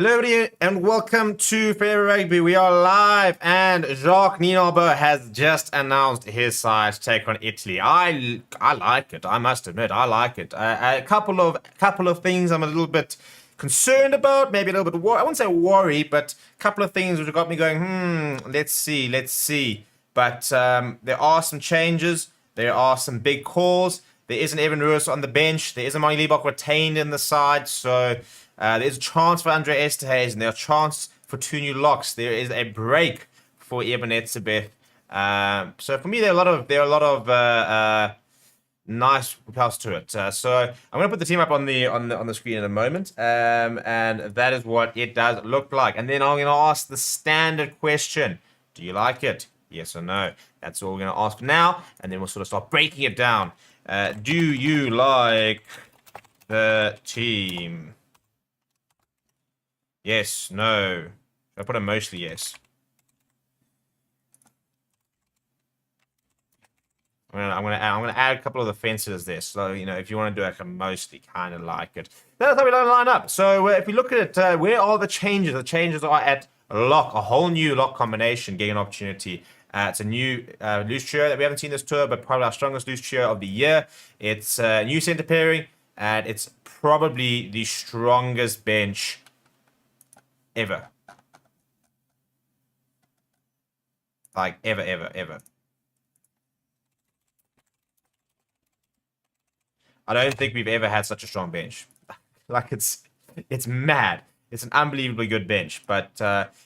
Hello, everybody, and welcome to Fair Rugby. We are live, and Jacques Nienaber has just announced his side to take on Italy. I like it. I must admit, I like it. A couple of things I'm a little bit concerned about, maybe a little bit. I wouldn't say worried, but a couple of things which got me going. Let's see. But there are some changes. There are some big calls. There is an Evan Ruiz on the bench. There is a Mani Liebach retained in the side. So there's a chance for Andre Esterhuizen, and there's a chance for two new locks. There is a break for Eben Etzebeth. So for me, there are a lot of nice parts to it. So I'm going to put the team up on the screen in a moment, and that is what it does look like. And then I'm going to ask the standard question: do you like it? Yes or no? That's all we're going to ask for now, and then we'll sort of start breaking it down. Do you like the team? Yes, no. I put a mostly yes. I'm gonna add a couple of the fences there. So if you want to do like a mostly kind of like it, that's how we don't line up. So if we look at it, where are the changes? The changes are at lock, a whole new lock combination, getting an opportunity. It's a new loose trio that we haven't seen this tour, but probably our strongest loose trio of the year. It's a new center pairing, and it's probably the strongest bench ever. Like ever. I don't think we've ever had such a strong bench. Like it's mad. It's an unbelievably good bench, but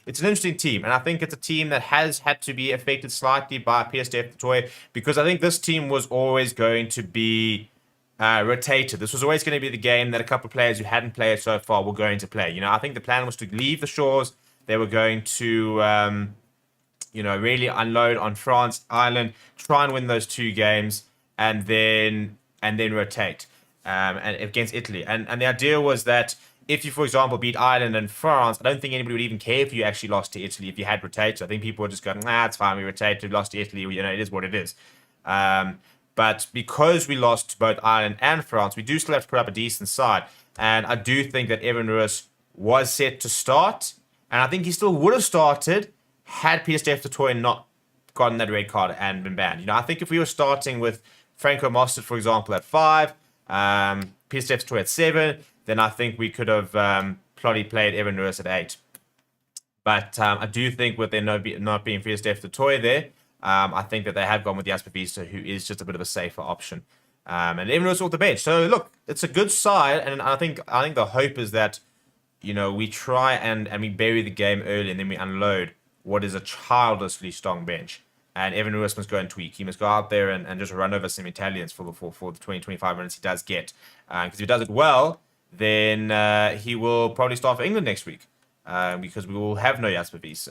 it's an interesting team, and I think it's a team that has had to be affected slightly by Pieter-Steph du Toit, because I think this team was always going to be rotated. This was always going to be the game that a couple of players who hadn't played so far were going to play. I think the plan was to leave the shores. They were going to, really unload on France, Ireland, try and win those two games, and then rotate and against Italy. And the idea was that if you, for example, beat Ireland and France, I don't think anybody would even care if you actually lost to Italy if you had rotated. I think people would just go, nah, it's fine, we rotated, we lost to Italy, it is what it is. But because we lost to both Ireland and France, we do still have to put up a decent side. And I do think that Evan Ruiz was set to start, and I think he still would have started had Pieter-Steph du Toit not gotten that red card and been banned. I think if we were starting with Franco Mostert, for example, at 5, Pieter-Steph du Toit at 7, then I think we could have probably played Evan Ruiz at 8. But I do think with there not being Pieter-Steph du Toit there, I think that they have gone with Jasper Wiese, who is just a bit of a safer option. And Evan Ruiz off the bench. So look, it's a good side, and I think the hope is that we try and we bury the game early, and then we unload what is a childishly strong bench. And Evan Ruiz must go and tweak. He must go out there and just run over some Italians for the 20-25 minutes he does get. Because if he does it well, then he will probably start for England next week. Because we will have no Jasper Wiese,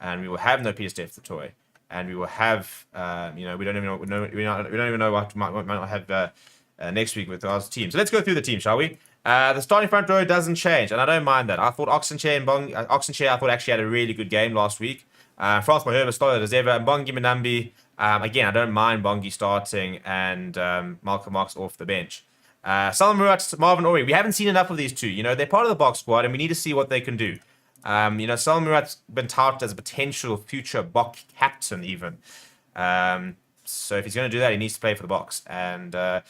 and we will have no Pieter-Steph du Toit, and we will have we don't even know what we might not have next week with our team. So let's go through the team, shall we? The starting front row doesn't change, and I don't mind that. I thought Oxenchair I thought actually had a really good game last week. France Mahurba started as ever, and Bongi Minambi, again, I don't mind Bongi starting and Malcolm Marx off the bench. Salman Murat, Marvin Ori, we haven't seen enough of these two. They're part of the box squad, and we need to see what they can do. Salman Murat's been touted as a potential future Bok captain, even. So if he's going to do that, he needs to play for the box. And I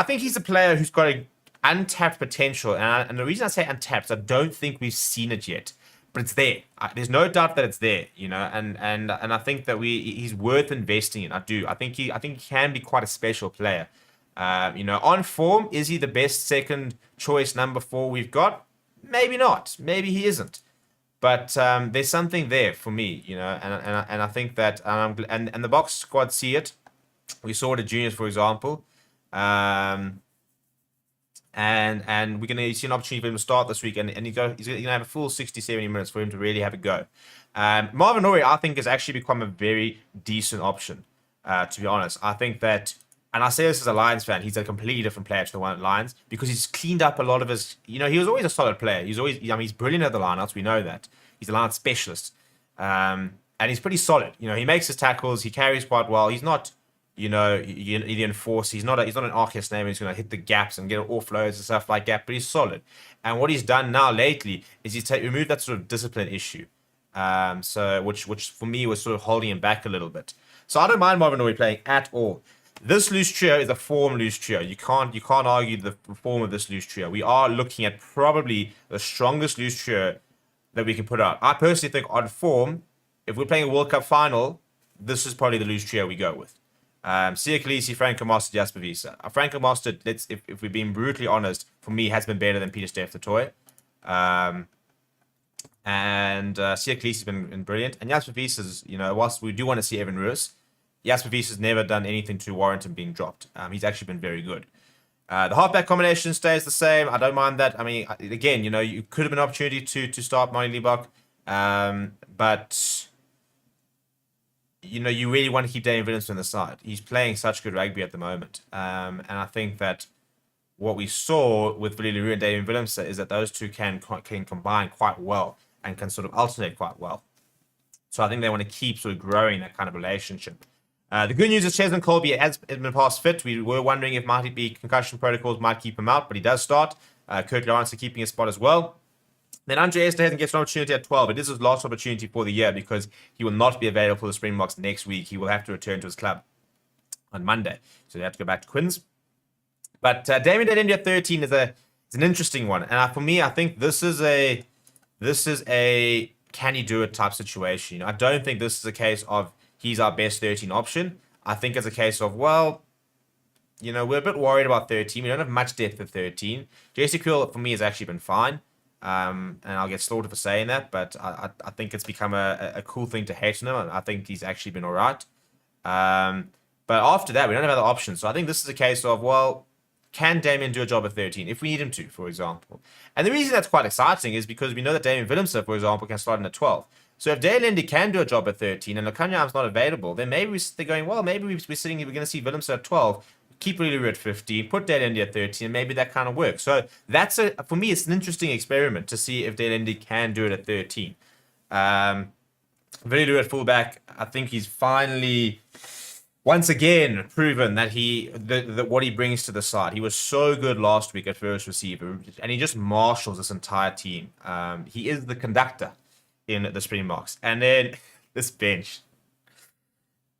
think he's a player who's got a untapped potential. And the reason I say untapped is I don't think we've seen it yet. But it's there. There's no doubt that it's there, and I think that he's worth investing in. I do. I think he can be quite a special player. On form, is he the best second choice number 4 we've got? Maybe not. Maybe he isn't. But there's something there for me, and I think that and the box squad see it. We saw it at juniors, for example. And we're going to see an opportunity for him to start this week, and he's going to have a full 60-70 minutes for him to really have a go. Marvin Ori, I think, has actually become a very decent option, to be honest. I think that, and I say this as a Lions fan, he's a completely different player to the one at Lions, because he's cleaned up a lot of his, he was always a solid player. He's brilliant at the lineouts, we know that. He's a lineout specialist. And he's pretty solid. He makes his tackles, he carries quite well. He's not you enforce. He's not an Arceus name. He's going to hit the gaps and get offloads and stuff like that. But he's solid. And what he's done now lately is he's removed that sort of discipline issue. So which for me was sort of holding him back a little bit. So I don't mind Marvin Ory playing at all. This loose trio is a form loose trio. You can't argue the form of this loose trio. We are looking at probably the strongest loose trio that we can put out. I personally think on form, if we're playing a World Cup final, this is probably the loose trio we go with. Sia Khaleesi, Franco Mostert, Jasper Wiese. Franco Mostert, if we're being brutally honest, for me has been better than Peter Steph the Toy. And Sia Khaleesi's been brilliant. And Jasper Wiese is, whilst we do want to see Evan Roos, Jasper Wiese has never done anything to warrant him being dropped. He's actually been very good. The halfback combination stays the same. I don't mind that. I mean, again, you could have been an opportunity to start Manie Libbok. But you really want to keep Damian Willemse on the side. He's playing such good rugby at the moment. And I think that what we saw with Willie Leroux and Damian Willemse is that those two can combine quite well and can sort of alternate quite well. So I think they want to keep sort of growing that kind of relationship. The good news is Cheslin Colby has been past fit. We were wondering if might be concussion protocols might keep him out, but he does start. Kurt Lawrence keeping his spot as well. Then Andre Esterhuizen gets an opportunity at 12. It is his last opportunity for the year because he will not be available for the Springboks next week. He will have to return to his club on Monday. So they have to go back to Quins. But Damien at India 13 is an interesting one. And for me, I think this is a can he do it type situation. I don't think this is a case of he's our best 13 option. I think it's a case of, we're a bit worried about 13. We don't have much depth at 13. JC Quill, for me, has actually been fine. And I'll get slaughtered for saying that, but I think it's become a cool thing to hate on him. I think he's actually been all right. But after that, we don't have other options. So I think this is a case of, can Damien do a job at 13 if we need him to, for example? And the reason that's quite exciting is because we know that Damian Willemse, for example, can start in at 12. So if Dale Lindy can do a job at 13 and Lekanyam's not available, then maybe they're going, maybe we're sitting here, we're going to see Willemse at 12, keep Leroux at 15, put Dale Lindy at 13, and maybe that kind of works. So for me, it's an interesting experiment to see if Dale Lindy can do it at 13. Leroux at fullback, I think he's finally once again proven that that what he brings to the side. He was so good last week at first receiver, and he just marshals this entire team. He is the conductor in the Springboks. And then this bench.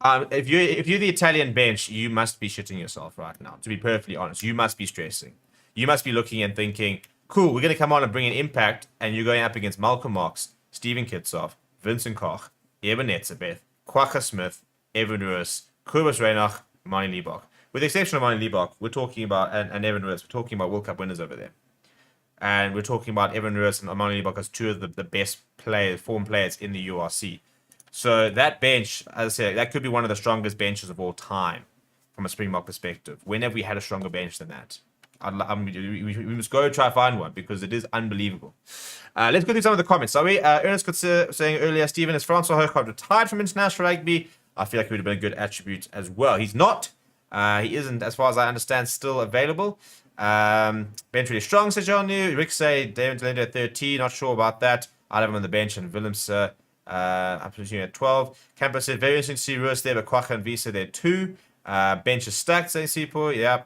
If you're the Italian bench, you must be shitting yourself right now. To be perfectly honest, you must be stressing. You must be looking and thinking, cool, we're going to come on and bring an impact, and you're going up against Malcolm Marx, Steven Kitsov, Vincent Koch, Eben Etzebeth, Kwaka Smith, Evan Roos, Kobus Reinach, Manie Libbok. With the exception of Manie Libbok, we're talking about, and Evan Roos, we're talking about World Cup winners over there. And we're talking about Evan Roos and Manie Libbok as two of the best form players in the URC. So that bench, as I said, that could be one of the strongest benches of all time from a Springbok perspective. When have we had a stronger bench than that? We must go try to find one because it is unbelievable. Let's go through some of the comments. So Ernest was saying earlier, Stephen, is Francois Hoekhoff retired from international rugby? I feel like it would have been a good attribute as well. He's not. He isn't, as far as I understand, still available. Bench really strong, says John New. Rick say David Delendo at 13. Not sure about that. I'd have him on the bench, and Willemse, I'm presuming at 12. Camper said very interesting to see Roos there, but Kwaka and Visa there too. Bench is stacked, saying Sipo. Yeah.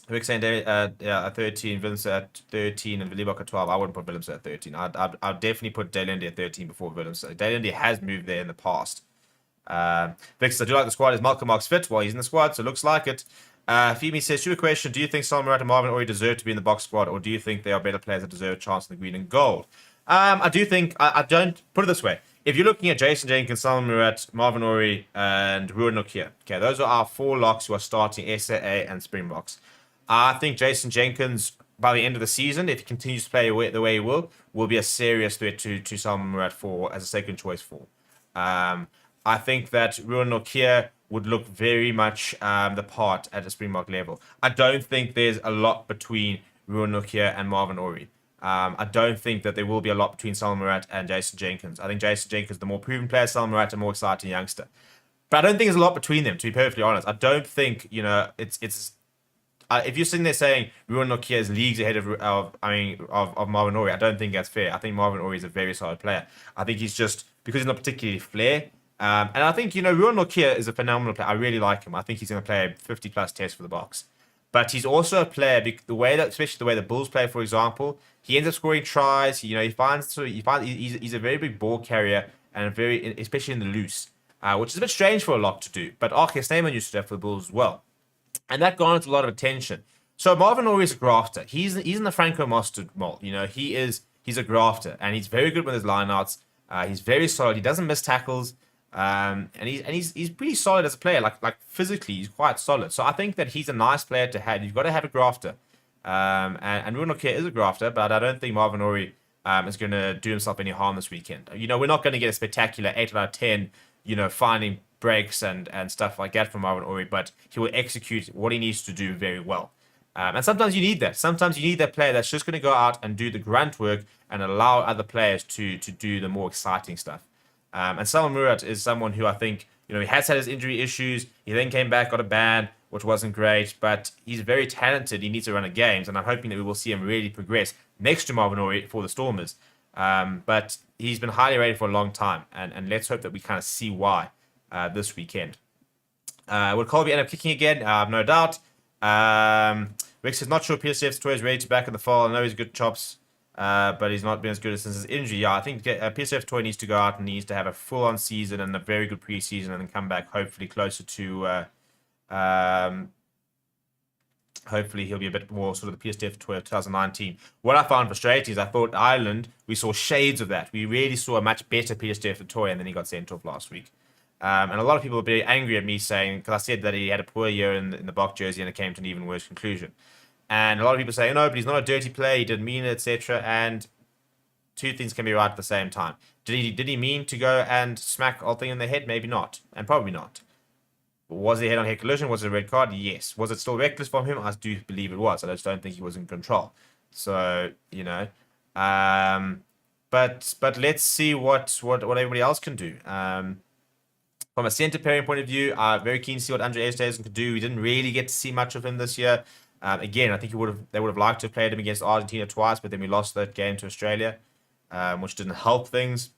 Rick saying David at 13, Willemse at 13, and Libbok at 12. I wouldn't put Willemse at 13. I'd definitely put Delendo at 13 before Willemse. Delendo has moved there in the past. Vix, I do like the squad. Is Malcolm Marx fit? Well, he's in the squad, so it looks like it. Femi says, stupid question. Do you think Solomon Murat and Marvin Ory deserve to be in the box squad, or do you think they are better players that deserve a chance in the green and gold? I do think, I don't, put it this way. If you're looking at Jason Jenkins, Solomon Murat, Marvin Ory, and Ruan Nokia, okay, those are our four locks who are starting SAA and Springboks. I think Jason Jenkins, by the end of the season, if he continues to play the way he will be a serious threat to Solomon Murat as a second choice for. I think that Ruan Nokia would look very much the part at a Springbok level. I don't think there's a lot between Ruan Nokia and Marvin Ory. I don't think that there will be a lot between Solomon Murat and Jason Jenkins. I think Jason Jenkins is the more proven player, Solomon Murat a more exciting youngster. But I don't think there's a lot between them, to be perfectly honest. I don't think, it's if you're sitting there saying Ruan Nokia is leagues ahead of Marvin Ory, I don't think that's fair. I think Marvin Ory is a very solid player. I think he's just, because he's not particularly flair, And I think, Ruan Nokia is a phenomenal player. I really like him. I think he's going to play a 50 plus test for the Box. But he's also a player, the way that, especially the way the Bulls play, for example, he ends up scoring tries. He finds, he's a very big ball carrier and especially in the loose, which is a bit strange for a lock to do. But Arke Snyman used to do that for the Bulls as well. And that garners a lot of attention. So Marvin Orie is a grafter. He's in the Franco Mostert mold. He's a grafter, and he's very good with his lineouts. He's very solid. He doesn't miss tackles. And he's pretty solid as a player. Like physically, he's quite solid. So I think that he's a nice player to have. You've got to have a grafter. And Ruan Nokia is a grafter, but I don't think Marvin Orie is going to do himself any harm this weekend. We're not going to get a spectacular 8 out of 10, finding breaks and stuff like that from Marvin Orie, but he will execute what he needs to do very well. And sometimes you need that. Sometimes you need that player that's just going to go out and do the grunt work and allow other players to do the more exciting stuff. And Salman Murat is someone who I think, he has had his injury issues. He then came back, got a ban, which wasn't great, but he's very talented. He needs to run of games, and I'm hoping that we will see him really progress next to Marvin Orie for the Stormers. But he's been highly rated for a long time, and let's hope that we kind of see why this weekend. Will Colby end up kicking again? No doubt. Rex is not sure PSF's toy is ready to back in the fall. I know he's good chops, but he's not been as good since his injury. Yeah, I think PSF toy needs to go out and needs to have a full-on season and a very good preseason, and then come back hopefully closer to. Hopefully he'll be a bit more sort of the PSF toy of 2019. What I found frustrating is I thought Ireland, we saw shades of that. We really saw a much better PSF toy, and then he got sent off last week. And a lot of people were very angry at me saying, because I said that he had a poor year in the Bok jersey and it came to an even worse conclusion. And a lot of people say, no, but he's not a dirty player, he didn't mean it, etc. And two things can be right at the same time. Did he mean to go and smack Althing in the head? Maybe not, and probably not. Was he head-on-head collision? Was it a red card? Yes. Was it still reckless from him? I do believe it was. I just don't think he was in control. So, but let's see what everybody else can do. From a centre pairing point of view, I'm very keen to see what Andre Esterhuizen could do. We didn't really get to see much of him this year. Again, I think they would have liked to have played him against Argentina twice, but then we lost that game to Australia, which didn't help things.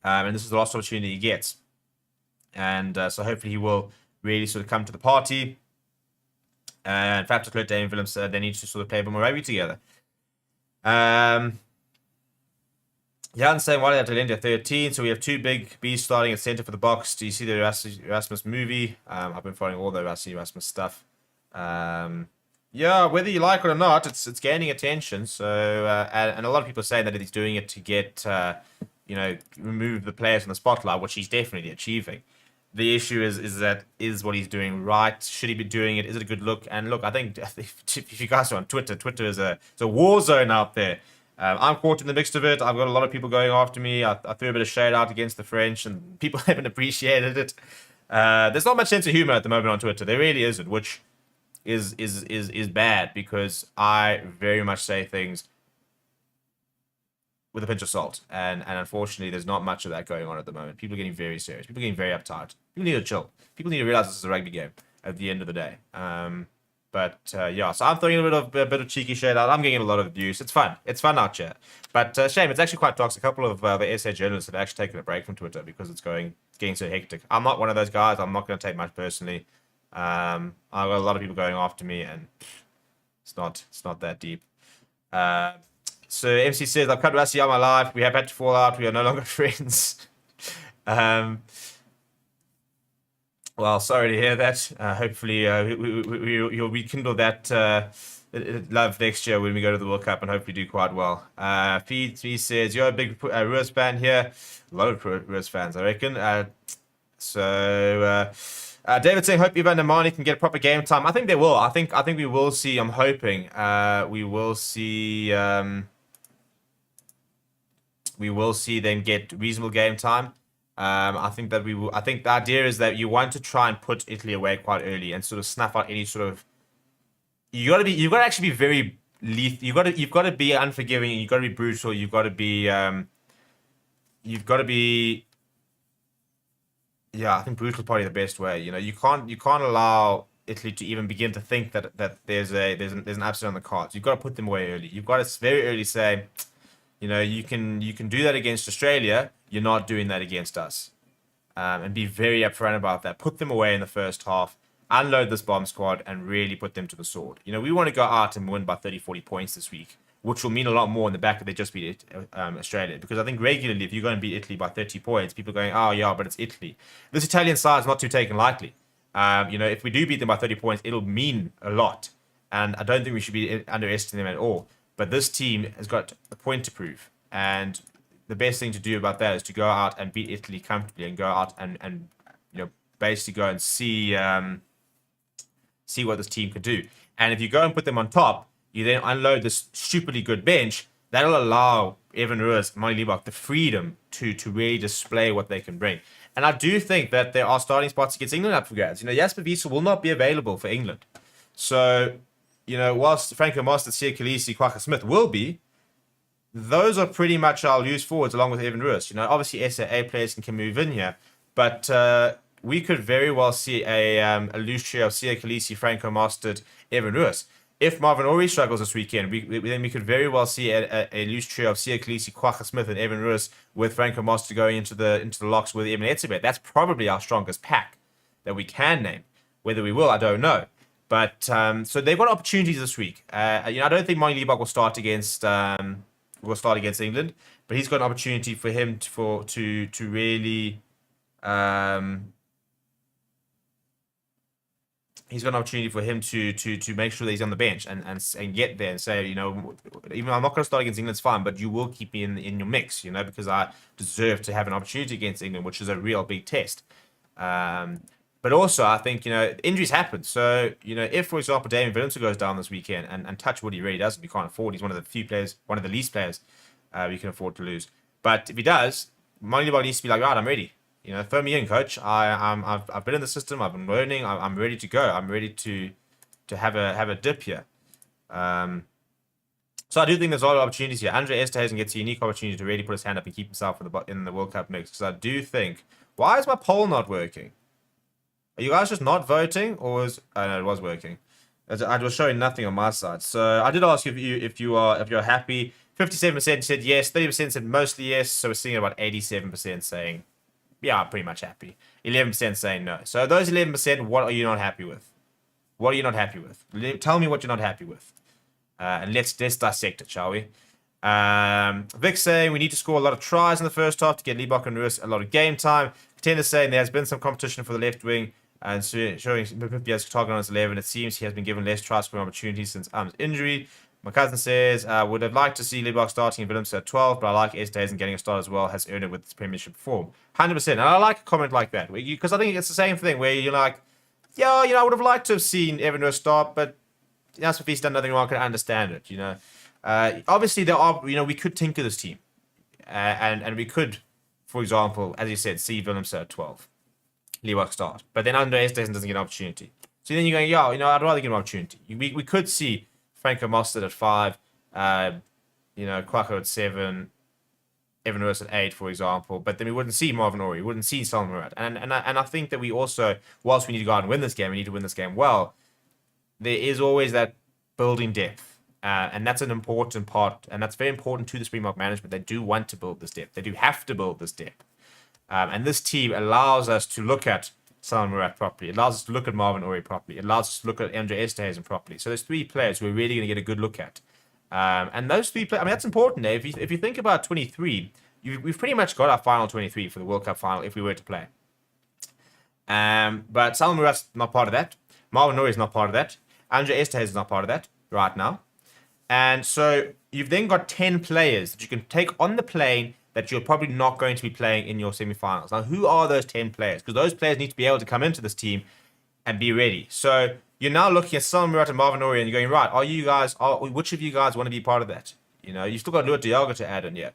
And this is the last opportunity he gets. And so hopefully he will really sort of come to the party. And perhaps to Claude Dame Willems, they need to sort of play a bit more rugby together. Jan saying, why did I have to end at 13? So we have two big Bs starting at centre for the Box. Do you see the Erasmus movie? I've been following all the Erasmus stuff. Yeah, whether you like it or not, it's gaining attention. So and a lot of people are saying that he's doing it to get remove the players from the spotlight, which he's definitely achieving. The issue is what he's doing right? Should he be doing it? Is it a good look? And look, I think if you guys are on Twitter, Twitter is a war zone out there. I'm caught in the mix of it. I've got a lot of people going after me. I threw a bit of shade out against the French, and people haven't appreciated it. There's not much sense of humor at the moment on Twitter. There really isn't, which is bad, because I very much say things with a pinch of salt, and unfortunately, there's not much of that going on at the moment. People are getting very serious. People are getting very uptight. People need to chill. People need to realize this is a rugby game at the end of the day. But yeah, so I'm throwing a bit of cheeky shade out. I'm getting a lot of abuse. It's fun. It's fun out here. But shame, it's actually quite toxic. A couple of the SA journalists have actually taken a break from Twitter because it's getting so hectic. I'm not one of those guys. I'm not going to take much personally. I've got a lot of people going after me, and it's not that deep. So MC says, I've cut Rassi out of my life. We have had to fall out. We are no longer friends. Well, sorry to hear that. Hopefully, you'll rekindle that love next year when we go to the World Cup, and hopefully do quite well. Feed 3 says, you're a big Ruiz fan here. A lot of Ruiz fans, I reckon. David saying, hope Ivan and Mani can get a proper game time. I think they will. I think we will see. I'm hoping we will see. We will see them get reasonable game time. I think that we will. I think the idea is that you want to try and put Italy away quite early and sort of snuff out any sort of. You've got to actually be very lethal. You've got to be unforgiving. You've got to be brutal. You've got to be. Yeah, I think brutal is probably the best way. You can't allow Italy to even begin to think that there's an upset on the cards. You've got to put them away early. You've got to very early say, you can do that against Australia. You're not doing that against us. and be very upfront about that. Put them away in the first half, unload this bomb squad, and really put them to the sword. We want to go out and win by 30, 40 points this week, which will mean a lot more in the back if they just beat Australia. Because I think regularly, if you're going to beat Italy by 30 points, people are going, oh, yeah, but it's Italy. This Italian side is not to be taken lightly. If we do beat them by 30 points, it'll mean a lot. And I don't think we should be underestimating them at all. But this team has got a point to prove. And the best thing to do about that is to go out and beat Italy comfortably and go out and basically go and see what this team can do. And if you go and put them on top, you then unload this stupidly good bench, that'll allow Evan Ruiz, Mani Libbok, the freedom to really display what they can bring. And I do think that there are starting spots against England up for grabs. Jasper Wiese will not be available for England. So, whilst Franco Mostert, Sia Khaleesi, Kwagga Smith will be, those are pretty much our loose forwards along with Evan Ruiz. Obviously SAA players can move in here, but we could very well see a loose trio of Sia Khaleesi, Franco Mostert, Evan Ruiz. If Marvin Orie struggles this weekend, then we could very well see a loose trio of Sia Khaleesi, Kwagga Smith, and Evan Ruiz with Franco Mostert going into the locks with Evan Etzebeth. That's probably our strongest pack that we can name. Whether we will, I don't know. But so they've got opportunities this week. I don't think Mani Libbok will start against England, but he's got an opportunity for him to really. He's got an opportunity for him to make sure that he's on the bench and get there and say, even though I'm not going to start against England, it's fine, but you will keep me in your mix, because I deserve to have an opportunity against England, which is a real big test. But also, I think, injuries happen. So, if, for example, Damien Willemse goes down this weekend, and touch wood, he really doesn't, we can't afford. He's one of the few players, one of the least players we can afford to lose. But if he does, Mani Libbok needs to be like, right, I'm ready. Throw me in, coach. I've been in the system. I've been learning. I'm ready to go. I'm ready to have a dip here. So I do think there's a lot of opportunities here. Andre Esterhuizen gets a unique opportunity to really put his hand up and keep himself in the World Cup mix. Because I do think, why is my poll not working? Are you guys just not voting, or no, it was working. I was showing nothing on my side. So I did ask if you're happy. 57% said yes. 30% said mostly yes. So we're seeing about 87% saying, yeah, I'm pretty much happy. 11% saying no. So those 11%, what are you not happy with? What are you not happy with? Tell me what you're not happy with. And let's dissect it, shall we? Vic saying we need to score a lot of tries in the first half to get Libbok and Ruiz a lot of game time. Contender saying there has been some competition for the left wing and showing Mpipi has target on his 11. It seems he has been given less try scoring opportunities since Am's injury. My cousin says, would have liked to see Libbok starting in Willemse at 12, but I like Esterhuizen getting a start as well, has earned it with his premiership form. 100%. And I like a comment like that, because I think it's the same thing where you're like, yeah, I would have liked to have seen Evan Ruiz start, but that's if he's done nothing wrong, I can understand it, Obviously, there are, we could tinker this team. And we could, for example, as you said, see Willemse at 12. Libbok start. But then Andre Esterhuizen doesn't get an opportunity. So then you're going, I'd rather get an opportunity. We could see Franco Mostert at 5, Kwagga at 7, Evan Ruiz at 8, for example. But then we wouldn't see Marvin Orie. We wouldn't see Salman Murat. And I think that we also, whilst we need to go out and win this game, we need to win this game well, there is always that building depth. And that's an important part. And that's very important to the Springbok management. They do want to build this depth. They do have to build this depth. And this team allows us to look at Salman Murat properly. It allows us to look at Marvin Orie properly. It allows us to look at Andre Esterhuizen properly. So there's 3 players who we're really going to get a good look at. And those 3 players, that's important. If you think about 23, we've pretty much got our final 23 for the World Cup final if we were to play. But Salman Murat's not part of that. Marvin Orie is not part of that. Andre Esterhuizen is not part of that right now. And so you've then got 10 players that you can take on the plane that you're probably not going to be playing in your semi-finals. Now, who are those 10 players? Because those players need to be able to come into this team and be ready. So you're now looking at Salman Murat and Marvin Orie and you're going, right, which of you guys want to be part of that? You still got Luat Diago to add in here.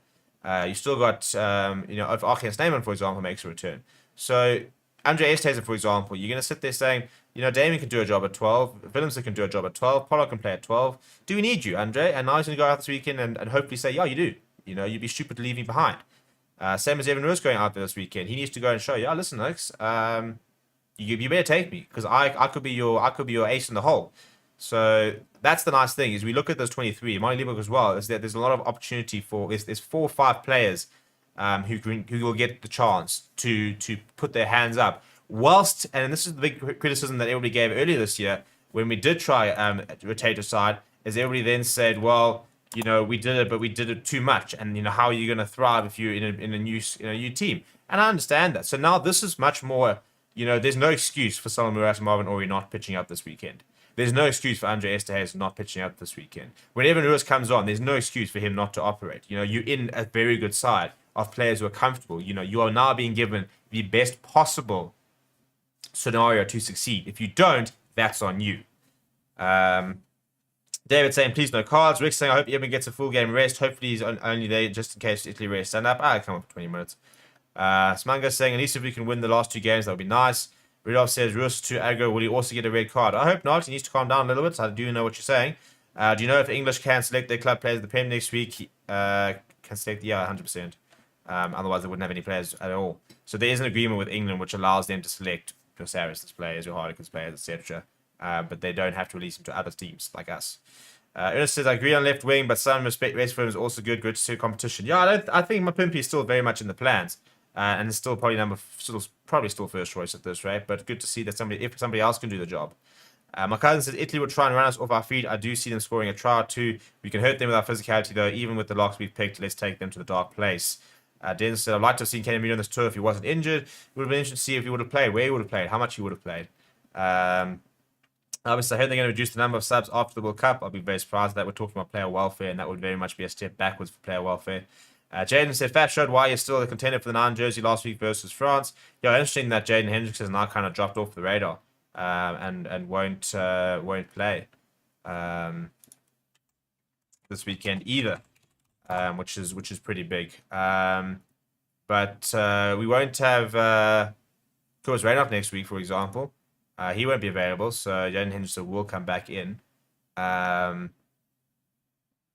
You still got, if Arjen Snyman, for example, makes a return. So Andre Esterhuizen, for example, you're going to sit there saying, Damien can do a job at 12. Willemse can do a job at 12. Pollard can play at 12. Do we need you, Andre? And now he's going to go out this weekend and hopefully say, yeah, you do. You'd be stupid to leave me behind. Same as Evan Ruiz going out there this weekend. He needs to go and show, listen, Alex, you better take me because I could be your ace in the hole. So that's the nice thing is we look at those 23. Mani Libbok as well is that there's a lot of opportunity for there's 4 or 5 players who will get the chance to put their hands up. Whilst, and this is the big criticism that everybody gave earlier this year when we did try rotate aside, is everybody then said, well, we did it, but we did it too much, and how are you going to thrive if you're in a new team? And I understand that. So now this is much more, there's no excuse for Solomon Murat and Marvin Ori not pitching up this weekend. There's no excuse for Andre Esterhuizen not pitching up this weekend. When Evan Lewis comes on, there's no excuse for him not to operate. You're in a very good side of players who are comfortable. You are now being given the best possible scenario to succeed. If you don't, that's on you. David saying, please no cards. Rick saying, I hope Evan gets a full game rest. Hopefully he's only there just in case Italy race stand up. I'll come up for 20 minutes. Smanga saying, at least if we can win the last 2 games, that would be nice. Rudolph says, Rus to aggro, will he also get a red card? I hope not. He needs to calm down a little bit. I do know what you're saying. Do you know if English can select their club players at the Prem next week? Can select, 100%. Otherwise, they wouldn't have any players at all. So there is an agreement with England which allows them to select your Saracens players, your Harlequins players, etc. But they don't have to release them to other teams like us. Ernest says, I agree on left wing, but some respect race for him is also good to see competition. Yeah, I think Mapimpi is still very much in the plans. And it's still probably still first choice at this rate, but good to see that if somebody else can do the job. My cousin says Italy will try and run us off our feet. I do see them scoring a try or two. We can hurt them with our physicality though, even with the locks we've picked. Let's take them to the dark place. Dennis said, I'd like to have seen Kenny Mead on this tour if he wasn't injured. It would have been interesting to see if he would have played, where he would have played, how much he would have played. Obviously, I heard they're going to reduce the number of subs after the World Cup. I'll be very surprised that we're talking about player welfare, and that would very much be a step backwards for player welfare. Jaden said, Fat showed why he's still a contender for the 9 jersey last week versus France. Yeah, interesting that Jaden Hendricks has now kind of dropped off the radar and won't play this weekend either, which is pretty big. But we won't have Kurs Reinhardt next week, for example. He won't be available, so Jaden Hendricks will come back in.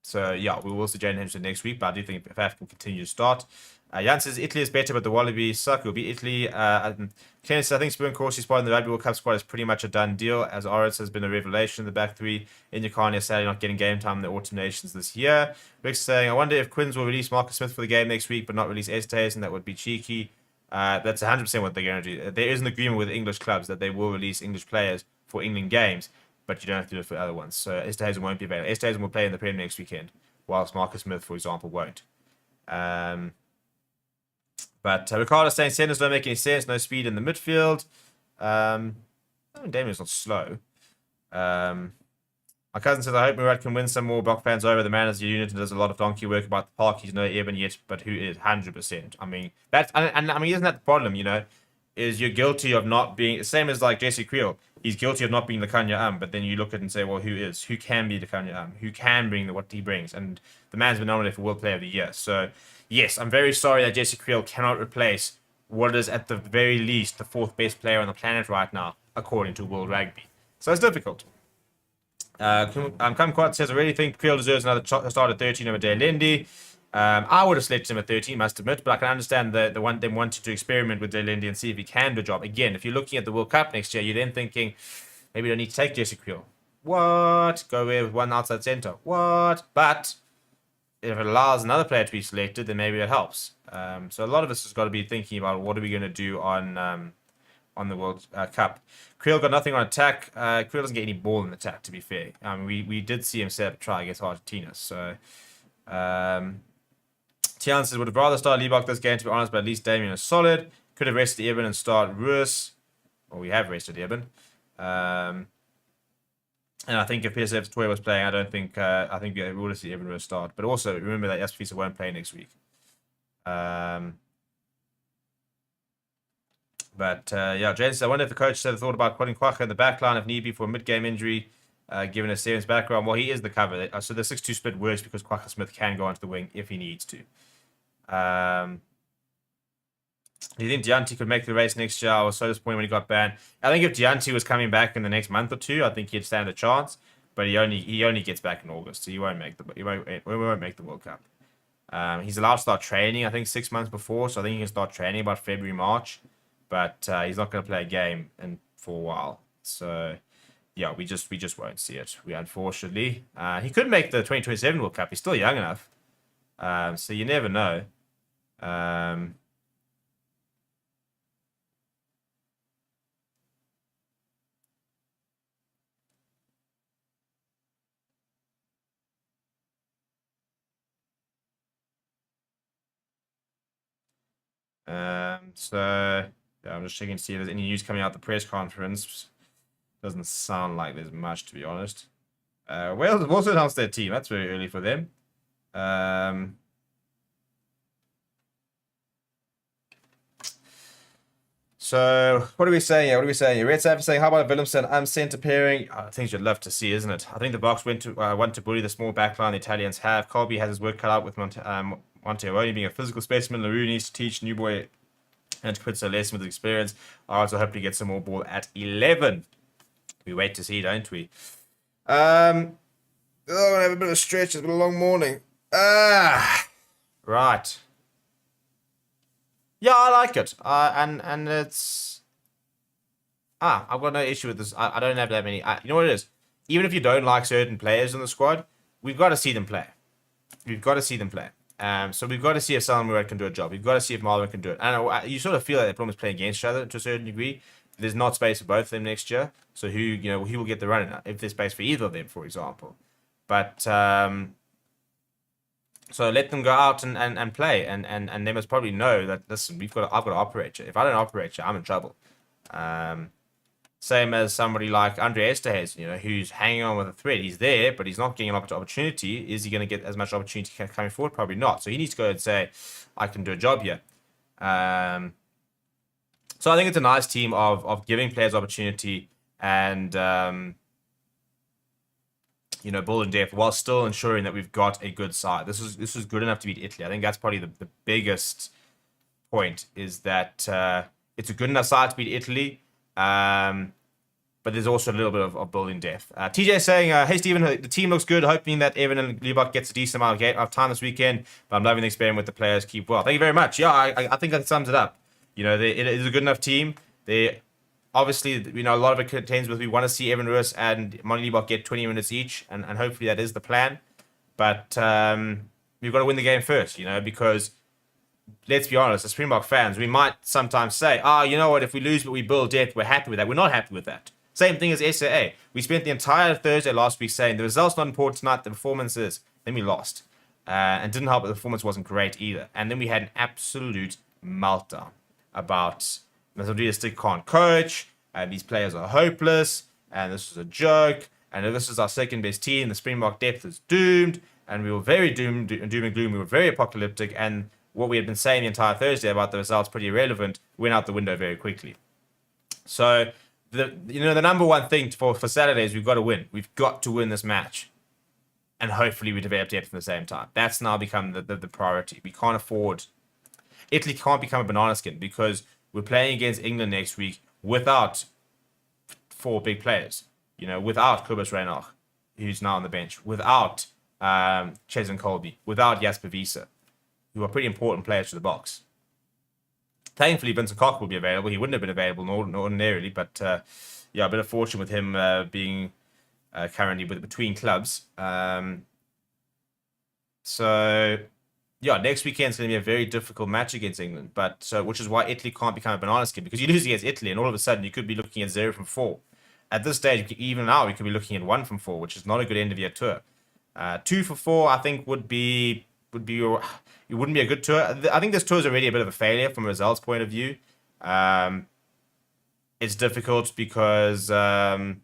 So, yeah, we will see Jaden Henderson next week, but I do think if Faf can continue to start. Jan says Italy is better, but the Wallaby suck. We'll beat Italy. Ken says, I think Springbok Corsi's spot in the Rugby World Cup squad is pretty much a done deal, as Oris has been a revelation in the back 3. Inyakani is sadly not getting game time in the Autumn Nations this year. Rick's saying, I wonder if Quins will release Marcus Smith for the game next week, but not release Estes, and that would be cheeky. That's 100% what they're going to do. There is an agreement with English clubs that they will release English players for England games, but you don't have to do it for other ones. So Esterhuizen won't be available. Esterhuizen will play in the Premier next weekend, whilst Marcus Smith, for example, won't. But Ricardo's saying centers don't make any sense. No speed in the midfield. I mean, Damien's not slow. My cousin says, I hope Murad can win some more Block fans over. The man as a unit and does a lot of donkey work about the park. He's no Eben yet, but who is 100%. I mean, that's and I mean, isn't that the problem? Is you're guilty of not being same as like Jesse Creel. He's guilty of not being the Kanya but then you look at it and say, well, who is? Who can be the Kanya Who can bring what he brings? And the man's been nominated for World Player of the Year. So, yes, I'm very sorry that Jesse Creel cannot replace what is at the very least the 4th best player on the planet right now, according to World Rugby. So it's difficult. Kumquat says, I really think Creel deserves another start at 13 over Delendi. I would have selected him at 13, must admit, but I can understand them wanting to experiment with Delendi and see if he can do a job. Again, if you're looking at the World Cup next year, you're then thinking, maybe you don't need to take Jesse Creel. What? Go away with one outside centre. What? But if it allows another player to be selected, then maybe it helps. So a lot of us has got to be thinking about what are we going to do on the World Cup. Creel got nothing on attack. Creel doesn't get any ball in attack, to be fair. We did see him set up a try against Argentina. So, Tian says, would have rather start Liebach this game, to be honest, but at least Damien is solid. Could have rested Eben and start Ruiz. Well, we have rested Eben. And I think if PSF Toy was playing, I think we would have seen Eben Ruiz start. But also, remember that Jaspisa won't play next week. Yeah, Jaden says, I wonder if the coach had thought about putting Kwaka in the back line if need be for a mid-game injury, given a serious background. Well, he is the cover. So the 6-2 split works because Kwaka Smith can go onto the wing if he needs to. Do you think Dianti could make the race next year? I was so disappointed when he got banned. I think if Dianti was coming back in the next month or two, I think he'd stand a chance. But he only gets back in August, so he won't make the World Cup. He's allowed to start training, I think 6 months before, so I think he can start training about February, March. But he's not going to play a game for a while. So yeah, we just won't see it. Unfortunately, he could make the 2027 World Cup. He's still young enough, so you never know. Um, so yeah, I'm just checking to see if there's any news coming out the press conference. Doesn't sound like there's much, to be honest. Wales have also announced their team. That's very early for them. So what are we saying here? What are we saying here? Red Savage saying, how about Willemson? I'm centre pairing. Things you'd love to see, isn't it? I think the Box want to bully the small backline the Italians have. Colby has his work cut out with Monteoni being a physical specimen. LaRue needs to teach new boy and to put some lesson with his experience. I also hope to get some more ball at 11. We wait to see, don't we? I'm gonna have a bit of a stretch. It's been a long morning. Right. Yeah, I like it. And it's I've got no issue with this. I don't have that many. You know what it is? Even if you don't like certain players in the squad, we've got to see them play. We've got to see them play. So we've got to see if Salman can do a job. We've got to see if Marlon can do it. And you sort of feel like they're almost playing against each other to a certain degree. There's not space for both of them next year. So who will get the run in if there's space for either of them, for example. But so let them go out and play, and they must probably know that listen, I've got to operate you. If I don't operate you, I'm in trouble. Same as somebody like Andre Esterhuis, who's hanging on with a thread. He's there, but he's not getting an opportunity. Is he going to get as much opportunity coming forward? Probably not. So he needs to go and say, I can do a job here. So I think it's a nice team of giving players opportunity and building depth while still ensuring that we've got a good side. This is good enough to beat Italy. I think that's probably the biggest point is that it's a good enough side to beat Italy. But there's also a little bit of building depth. TJ saying, hey Stephen, the team looks good, hoping that Evan and Liebach gets a decent amount of time this weekend, but I'm loving the experiment with the players. Keep well. Thank you very much. Yeah, I think that sums it up. It is a good enough team. They obviously, a lot of it contains with we want to see Evan Ruiz and Monty Liebach get 20 minutes each, and hopefully that is the plan. But we've got to win the game first, because let's be honest, as Springbok fans, we might sometimes say, you know what, if we lose but we build depth, we're happy with that. We're not happy with that. Same thing as SAA. We spent the entire Thursday last week saying the result's not important tonight, the performance is. Then we lost. And didn't help that the performance wasn't great either. And then we had an absolute meltdown about Mazamdita still can't coach, and these players are hopeless, and this is a joke, and if this is our second best team, the Springbok depth is doomed, and we were very doom and gloom. We were very apocalyptic, and what we had been saying the entire Thursday about the results pretty irrelevant went out the window very quickly. So the number one thing for Saturday is we've got to win. We've got to win this match, and hopefully we develop depth at the same time. That's now become the priority. We can't afford. Italy can't become a banana skin because we're playing against England next week without 4 big players. Without Kobus Reinach, who's now on the bench, without Cheslin Colby, without Jasper Wiese, who are pretty important players to the Box. Thankfully, Vincent Koch will be available. He wouldn't have been available ordinarily, but a bit of fortune with him being currently between clubs. Next weekend is going to be a very difficult match against England, which is why Italy can't become a banana skin, because you lose against Italy, and all of a sudden you could be looking at 0 from 4. At this stage, even now, we could be looking at 1 from 4, which is not a good end of year tour. 2 for 4, I think, would be. It wouldn't be a good tour. I think this tour is already a bit of a failure from a results point of view. It's difficult because you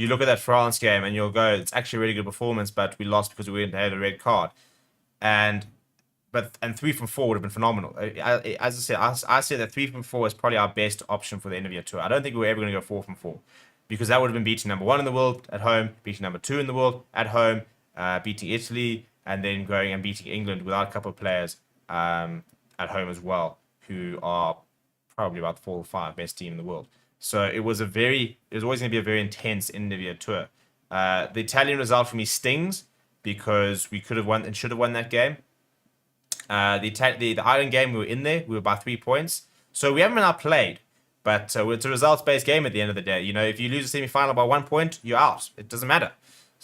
look at that France game and you'll go, it's actually a really good performance, but we lost because we didn't have a red card. And 3 from 4 would have been phenomenal. As I said, I say that 3 from 4 is probably our best option for the end of year tour. I don't think we're ever going to go 4 from 4 because that would have been beating number 1 in the world at home, beating number 2 in the world at home, beating Italy, and then going and beating England without a couple of players at home as well, who are probably about 4 or 5 best team in the world. So it was always going to be a very intense end of year tour. The Italian result for me stings because we could have won and should have won that game. The Ireland game, we were in there. We were by 3 points. So we haven't been outplayed. But it's a results-based game at the end of the day. If you lose a semi-final by 1 point, you're out. It doesn't matter.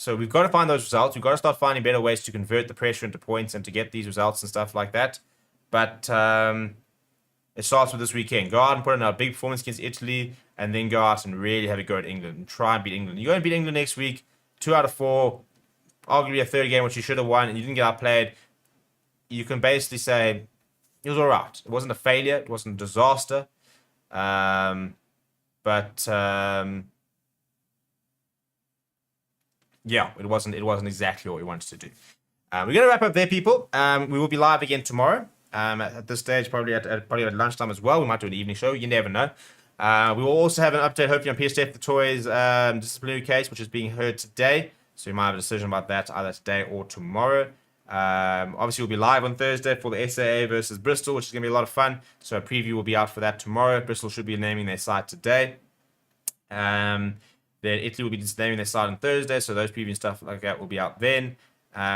So we've got to find those results. We've got to start finding better ways to convert the pressure into points and to get these results and stuff like that. But it starts with this weekend. Go out and put in a big performance against Italy, and then go out and really have a go at England and try and beat England. You're going to beat England next week, 2 out of 4, arguably a third game which you should have won, and you didn't get outplayed. You can basically say it was all right. It wasn't a failure. It wasn't a disaster. Yeah, it wasn't exactly what we wanted to do. We're going to wrap up there, people. We will be live again tomorrow. At this stage, probably at lunchtime as well. We might do an evening show. You never know. We will also have an update, hopefully, on PSF the Toys disciplinary case, which is being heard today. So we might have a decision about that either today or tomorrow. Obviously, we'll be live on Thursday for the SAA versus Bristol, which is going to be a lot of fun. So a preview will be out for that tomorrow. Bristol should be naming their side today. Then Italy will be naming their side on Thursday, so those preview and stuff like that will be out then.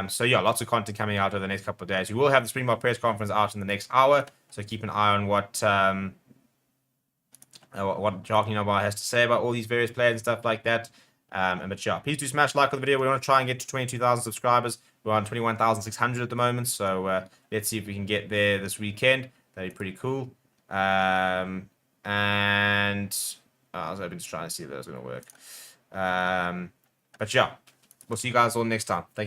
So yeah, lots of content coming out over the next couple of days. We will have the Springbok press conference out in the next hour, so keep an eye on what Joaquin Nobar has to say about all these various players and stuff like that. But yeah, please do smash like on the video. We want to try and get to 22,000 subscribers. We're on 21,600 at the moment, so let's see if we can get there this weekend. That'd be pretty cool. And I was hoping to try and see if that was going to work. But yeah, we'll see you guys all next time. Thank you.